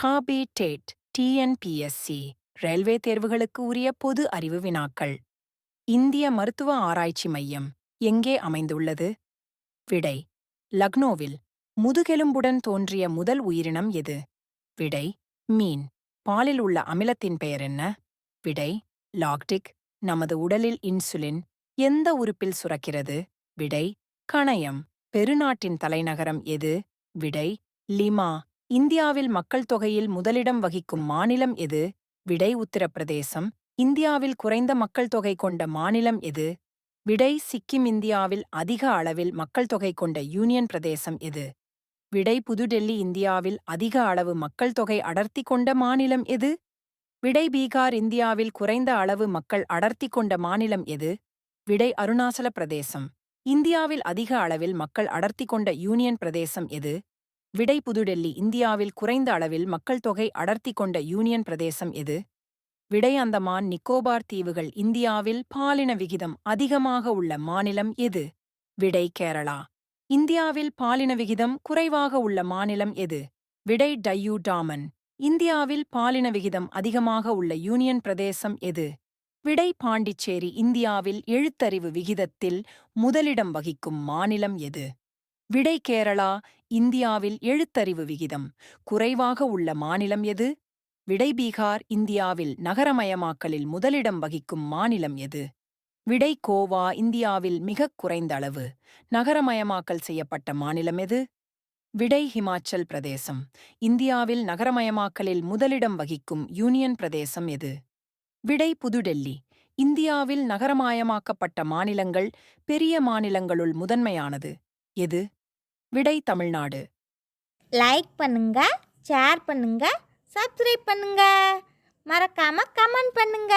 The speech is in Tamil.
டாபி டேட் டிஎன்பிஎஸ்சி ரயில்வே தேர்வுகளுக்கு உரிய பொது அறிவு வினாக்கள். இந்திய மருத்துவ ஆராய்ச்சி மையம் எங்கே அமைந்துள்ளது? விடை: லக்னோவில். முதுகெலும்புடன் தோன்றிய முதல் உயிரினம் எது? விடை: மீன். பாலில் உள்ள அமிலத்தின் பெயர் என்ன? விடை: லாக்டிக். நமது உடலில் இன்சுலின் எந்த உறுப்பில் சுரக்கிறது? விடை: கணையம். பெருநாட்டின் தலைநகரம் எது? விடை: லிமா. இந்தியாவில் மக்கள் தொகையில் முதலிடம் வகிக்கும் மாநிலம் எது? விடை: உத்தரப்பிரதேசம். இந்தியாவில் குறைந்த மக்கள் தொகை கொண்ட மாநிலம் எது? விடை: சிக்கிம். இந்தியாவில் அதிக அளவில் மக்கள் தொகை கொண்ட யூனியன் பிரதேசம் எது? விடை: புதுடெல்லி. இந்தியாவில் அதிக அளவு மக்கள் தொகை அடர்த்தி கொண்ட மாநிலம் எது? விடை: பீகார். இந்தியாவில் குறைந்த அளவு மக்கள் அடர்த்தி கொண்ட மாநிலம் எது? விடை: அருணாச்சல பிரதேசம். இந்தியாவில் அதிக அளவில் மக்கள் அடர்த்தி கொண்ட யூனியன் பிரதேசம் எது? விடை: புதுடெல்லி. இந்தியாவில் குறைந்த அளவில் மக்கள் தொகை அடர்த்தி கொண்ட யூனியன் பிரதேசம் எது? விடை: அந்தமான் நிக்கோபார் தீவுகள். இந்தியாவில் பாலின விகிதம் அதிகமாக உள்ள மாநிலம் எது? விடை: கேரளா. இந்தியாவில் பாலின விகிதம் குறைவாக உள்ள மாநிலம் எது? விடை: டையூ டாமன். இந்தியாவில் பாலின விகிதம் அதிகமாக உள்ள யூனியன் பிரதேசம் எது? விடை: பாண்டிச்சேரி. இந்தியாவில் எழுத்தறிவு விகிதத்தில் முதலிடம் வகிக்கும் மாநிலம் எது? விடை: கேரளா. இந்தியாவில் எழுத்தறிவு விகிதம் குறைவாக உள்ள மாநிலம் எது? விடை: பீகார். இந்தியாவில் நகரமயமாக்கலில் முதலிடம் வகிக்கும் மாநிலம் எது? விடை: கோவா. இந்தியாவில் மிகக் குறைந்த அளவு நகரமயமாக்கல் செய்யப்பட்ட மாநிலம் எது? விடை: ஹிமாச்சல் பிரதேசம். இந்தியாவில் நகரமயமாக்கலில் முதலிடம் வகிக்கும் யூனியன் பிரதேசம் எது? விடை: புதுடெல்லி. இந்தியாவில் நகரமயமாக்கப்பட்ட மாநிலங்கள் பெரிய மாநிலங்களுள் முதன்மையானது எது? விடை: தமிழ்நாடு. லைக் பண்ணுங்க, ஷேர் பண்ணுங்க, சப்ஸ்கிரைப் பண்ணுங்க, மறக்காம கமெண்ட் பண்ணுங்க.